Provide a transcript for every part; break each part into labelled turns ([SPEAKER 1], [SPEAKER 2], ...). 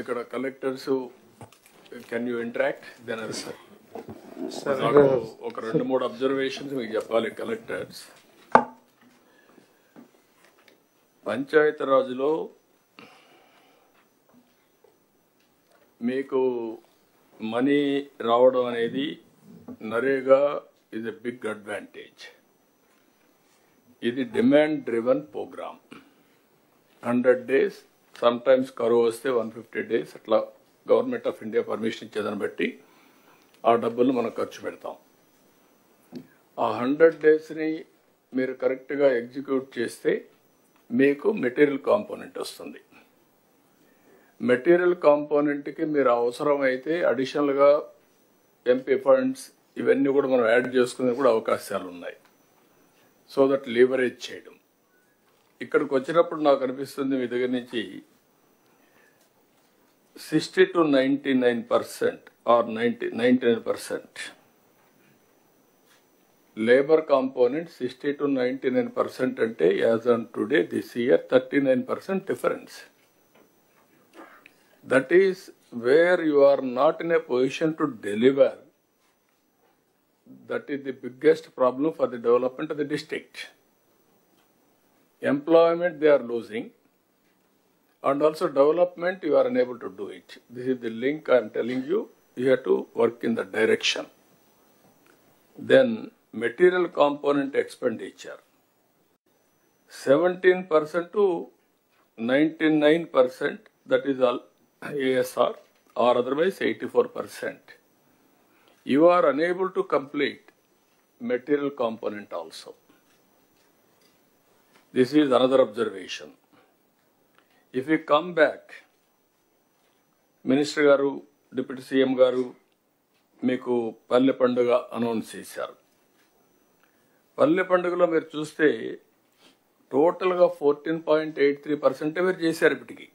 [SPEAKER 1] ఇక్కడ collectors can you interact then
[SPEAKER 2] sir
[SPEAKER 1] నాకు ఒక 2-3 అబ్జర్వేషన్స్ మీకు చెప్పాలి. కలెక్టర్స్ పంచాయతీరాజ్లో మీకు మనీ రావడం అనేది NREGA is a big advantage. ఇది demand driven program. 100 days, sometimes కరువు వస్తే 150 days అట్లా గవర్నమెంట్ ఆఫ్ ఇండియా పర్మిషన్ ఇచ్చేదాన్ని బట్టి ఆ డబ్బులు మనం ఖర్చు పెడతాం. ఆ 100 daysని మీరు కరెక్ట్గా ఎగ్జిక్యూట్ చేస్తే మీకు మెటీరియల్ కాంపోనెంట్ వస్తుంది. మెటీరియల్ కాంపోనెంట్కి మీరు అవసరమైతే అడిషనల్గా ఎంపీ ఫండ్స్ ఇవన్నీ కూడా మనం యాడ్ చేసుకునే కూడా అవకాశాలు ఉన్నాయి. సో దట్ లీవరేజ్ చేయడం. ఇక్కడికి వచ్చినప్పుడు నాకు అనిపిస్తుంది మీ దగ్గర నుంచి 60 to 99% or 99% labour component 60 to 99% అంటే as on today this year 39% difference. That is where you are not in a position to deliver. That is the biggest problem for the development of the district. Employment they are losing, and also development you are unable to do it. This is the link I am telling you. You have to work in that direction. Then material component expenditure 17% to 99%, that is all ASR, or otherwise 84%. You are unable to complete material component also. This is another observation. If we come back, Minister Garu, Deputy CM Garu, మీకు పల్లె పండుగ announce చేశారు. పల్లె పండుగలో మీరు చూస్తే టోటల్గా 14.83% మీరు చేశారు. ఇప్పటికి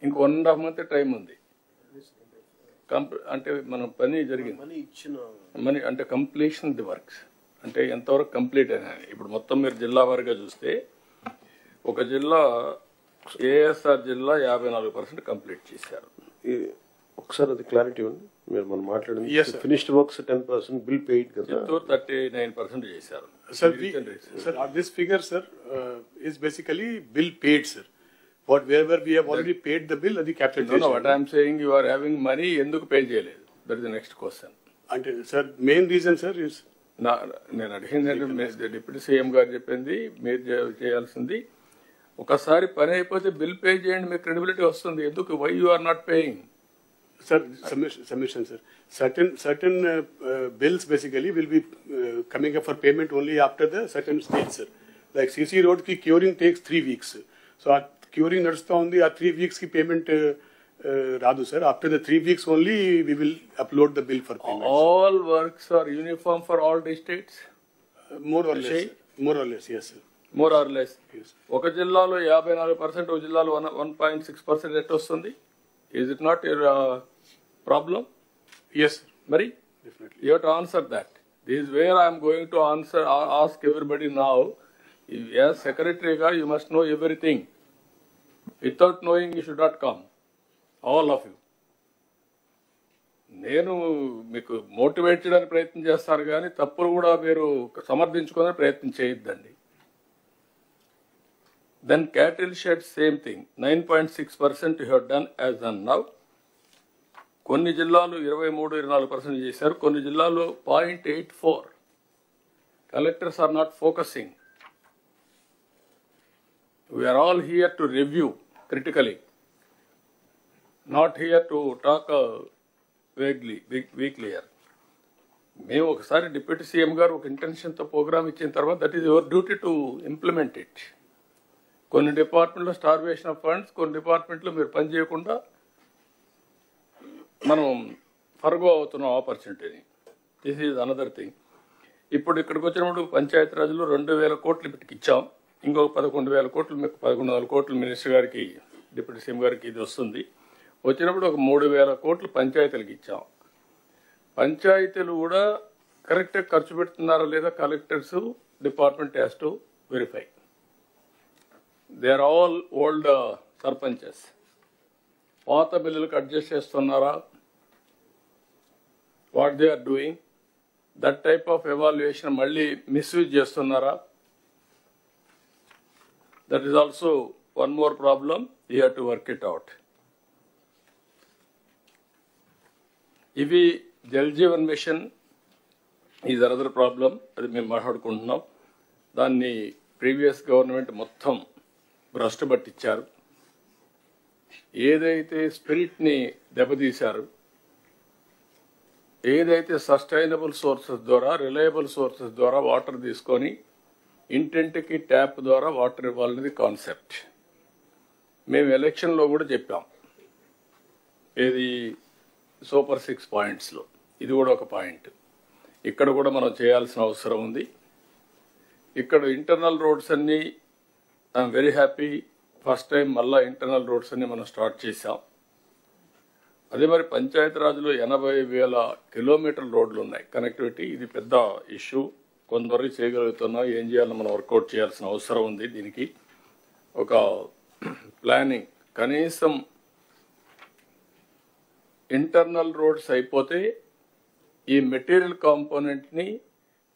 [SPEAKER 1] ఇంక 1.5 month టైం ఉంది. అంటే మనం పని జరిగింది మనీ అంటే కంప్లీషన్ ది వర్క్స్ అంటే ఎంతవరకు కంప్లీట్ అయినా. ఇప్పుడు మొత్తం మీరు జిల్లా వారిగా చూస్తే ఒక జిల్లా ఏఎస్ఆర్ జిల్లా 54% కంప్లీట్ చేశారు.
[SPEAKER 2] ఒకసారి అది క్లారిటీ ఉంది. మీరు మనం మాట్లాడింది ఫినిష్డ్ వర్క్స్ 10%, బిల్ పెయిడ్ కదా
[SPEAKER 1] 39% చేశారు.
[SPEAKER 3] Sir, this figure, sir, is basically bill paid, sir. Wherever we have already paid the bill, అది capitalization.
[SPEAKER 1] No, what I am saying, you are having money, ఎందుకు pay చేయలేదు? That is the next question.
[SPEAKER 3] అంటే sir main reason sir is
[SPEAKER 1] నేను అడిగింది deputy CM గారు చెప్పింది మీరు చేయాల్సింది. ఒకసారి పని అయిపోతే బిల్ పే చేయండి, మీకు క్రెడిబిలిటీ వస్తుంది. ఎందుకు why you are not paying?
[SPEAKER 3] Sir, submission, sir. Certain bills basically will be coming up for payment only after the certain stage, sir. Like CC Road ki curing takes 3 weeks. So our curing నడుస్తూ ఉంది. ఆ 3 weeks కి payment రాదు సార్. After the 3 weeks only we will upload the bill for payment.
[SPEAKER 1] All works are uniform for all districts?
[SPEAKER 3] More or less, yes sir.
[SPEAKER 1] More or less. ఒక జిల్లాలో 54%, ఒక జిల్లాలో 1.6% ఎట్ వస్తుంది. Is it not your problem?
[SPEAKER 3] Yes sir.
[SPEAKER 1] మరి
[SPEAKER 3] Definitely.
[SPEAKER 1] you have to answer that. This is where I am going to ask everybody now. As secretary ga, you must know everything. Without knowing, you should not come. All of you. నేను మీకు motivate చేయడానికి ప్రయత్నం చేస్తారు కానీ తప్పులు కూడా మీరు సమర్థించుకోవడానికి ప్రయత్నం చేయొద్దండి. Then cattle shed same thing 9.6% you have done as on now. కొన్ని జిల్లాలు 23-24% చేశారు. కొన్ని జిల్లాలు 0.84. Collectors are not focusing. We are all here to review critically, not here to talk vaguely, weakly here. మేము ఒకసారి డిప్యూటీ సీఎం గారు ఒక ఇంటెన్షన్తో programme ఇచ్చిన తర్వాత that is your duty to implement it. కొన్ని డిపార్ట్మెంట్లో స్టార్వేషన్ ఆఫ్ ఫండ్స్, కొన్ని డిపార్ట్మెంట్లో మీరు పని చేయకుండా మనం ఫర్గో అవుతున్నాం ఆపర్చునిటీని. This is another thing. ఇప్పుడు ఇక్కడికి వచ్చినప్పుడు పంచాయతీరాజ్లో 2,000 కోట్లు ఇప్పటికి ఇచ్చాం. ఇంకొక 11,000 కోట్లు, మీకు 11,000 కోట్లు మినిస్టర్ గారికి, డిప్యూటీ సీఎం గారికి ఇది వస్తుంది. వచ్చినప్పుడు ఒక 3,000 కోట్లు పంచాయతీలకు ఇచ్చాం. పంచాయతీలు కూడా కరెక్ట్గా ఖర్చు పెడుతున్నారా లేదా collectors department has to verify. They are all old sarpanches. పాత బిల్లులకు అడ్జస్ట్ చేస్తున్నారా, what they are doing, that type of evaluation మళ్ళీ మిస్యూజ్ చేస్తున్నారా? That is also one more problem, you have to work it out. ఇవి Jal Jeevan Mission is another problem, అది మేము మాట్లాడుకుంటున్నాం. దాన్ని ప్రీవియస్ గవర్నమెంట్ మొత్తం భ్రష్టు పట్టించారు. ఏదైతే స్పిరిట్ని దెబ్బతీశారు, ఏదైతే సస్టైనబుల్ సోర్సెస్ ద్వారా, రిలయబుల్ సోర్సెస్ ద్వారా వాటర్ తీసుకొని ఇంటింటికి ట్యాప్ ద్వారా వాటర్ ఇవ్వాలనేది కాన్సెప్ట్. మేము ఎలక్షన్లో కూడా చెప్పాం, ఏది సూపర్ 6 పాయింట్స్లో ఇది కూడా ఒక పాయింట్. ఇక్కడ కూడా మనం చేయాల్సిన అవసరం ఉంది. ఇక్కడ ఇంటర్నల్ రోడ్స్ అన్నీ I'm very happy, first time మళ్ళా ఇంటర్నల్ రోడ్స్ అన్ని మనం స్టార్ట్ చేశాం. అదే మరి పంచాయతీరాజ్లో 80,000 కిలోమీటర్ల రోడ్లు ఉన్నాయి కనెక్టివిటీ. ఇది పెద్ద ఇష్యూ, కొంతవరకు చేయగలుగుతున్నాం. ఏం చేయాలో మనం వర్కౌట్ చేయాల్సిన అవసరం ఉంది. దీనికి ఒక ప్లానింగ్, కనీసం ఇంటర్నల్ రోడ్స్ అయిపోతే ఈ మెటీరియల్ కాంపోనెంట్ని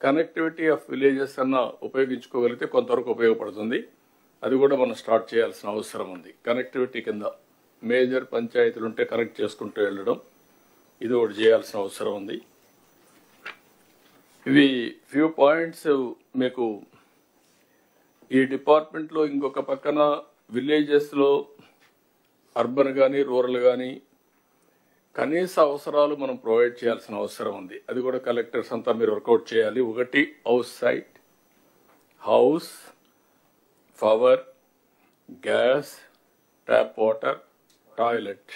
[SPEAKER 1] కనెక్టివిటీ ఆఫ్ విలేజెస్ అన్న ఉపయోగించుకోగలిగితే కొంతవరకు ఉపయోగపడుతుంది. అది కూడా మనం స్టార్ట్ చేయాల్సిన అవసరం ఉంది. కనెక్టివిటీ కింద మేజర్ పంచాయతీలు ఉంటే కనెక్ట్ చేసుకుంటూ వెళ్ళడం, ఇది ఒకటి చేయాల్సిన అవసరం ఉంది. ఇవి ఫ్యూ పాయింట్స్ మీకు ఈ డిపార్ట్మెంట్లో. ఇంకొక పక్కన విలేజెస్లో అర్బన్ కానీ రూరల్ కానీ కనీస అవసరాలు మనం ప్రొవైడ్ చేయాల్సిన అవసరం ఉంది. అది కూడా కలెక్టర్స్ అంతా మీరు వర్కౌట్ చేయాలి. ఒకటి house site, house, power, gas, tap water, toilet.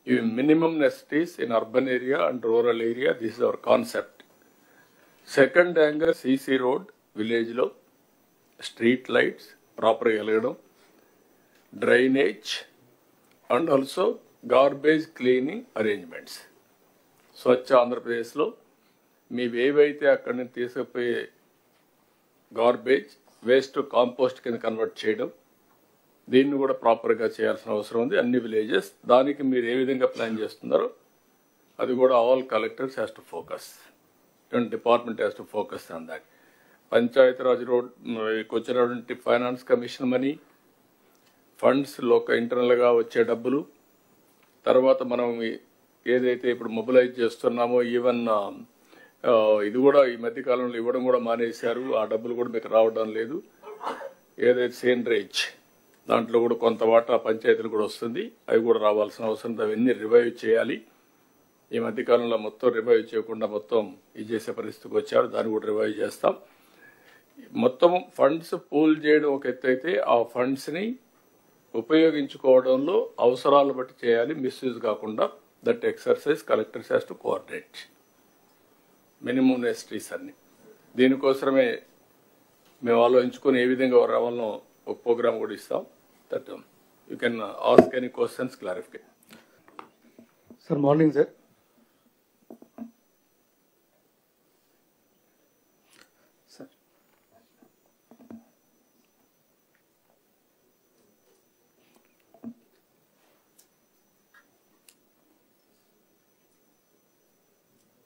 [SPEAKER 1] ఇవి minimum necessities in urban area and rural area. This is our concept. Second యాంగర్ సీసీ రోడ్ విలేజ్లో, స్ట్రీట్ లైట్స్ ప్రాపర్గా వెలగడం, drainage and also garbage cleaning arrangements. Swachh ఆంధ్రప్రదేశ్లో మీవి ఏవైతే అక్కడి నుంచి తీసుకుపోయే గార్బేజ్ వేస్ట్ కాంపోస్ట్ కింద కన్వర్ట్ చేయడం, దీన్ని కూడా ప్రాపర్గా చేయాల్సిన అవసరం ఉంది అన్ని విలేజెస్. దానికి మీరు ఏ విధంగా ప్లాన్ చేస్తున్నారో అది కూడా all collectors has to focus, department has to focus on that. Panchayati Raj road వచ్చినటువంటి ఫైనాన్స్ కమిషన్ మనీ, ఫండ్స్ ఇంటర్నల్గా వచ్చే డబ్బులు, తర్వాత మనం ఏదైతే ఇప్పుడు మొబిలైజ్ చేస్తున్నామో, ఈవెన్ ఇది కూడా ఈ మధ్య కాలంలో ఇవ్వడం కూడా మానేశారు. ఆ డబ్బులు కూడా మీకు రావడం లేదు. ఏదైతే సేండ్రేజ్ దాంట్లో కూడా కొంత వాటా పంచాయతీలు కూడా వస్తుంది, అవి కూడా రావాల్సిన అవసరం. అవన్నీ రివైవ్ చేయాలి. ఈ మధ్యకాలంలో మొత్తం రివైవ్ చేయకుండా మొత్తం ఇది చేసే పరిస్థితికి వచ్చారు. దాన్ని కూడా రివైవ్ చేస్తాం. మొత్తం ఫండ్స్ పూల్ చేయడం ఒక ఎత్తు అయితే, ఆ ఫండ్స్ని ఉపయోగించుకోవడంలో అవసరాలు బట్టి చేయాలి, మిస్యూజ్ కాకుండా. That exercise collectors has to coordinate. Minimum నెసిటీస్ అన్ని దీనికోసమే మేము ఆలోచించుకొని ఏ విధంగా రావాలనో ఒక ప్రోగ్రామ్ కూడా ఇస్తాం. That you can ask any questions, clarification.
[SPEAKER 4] Sir morning sir.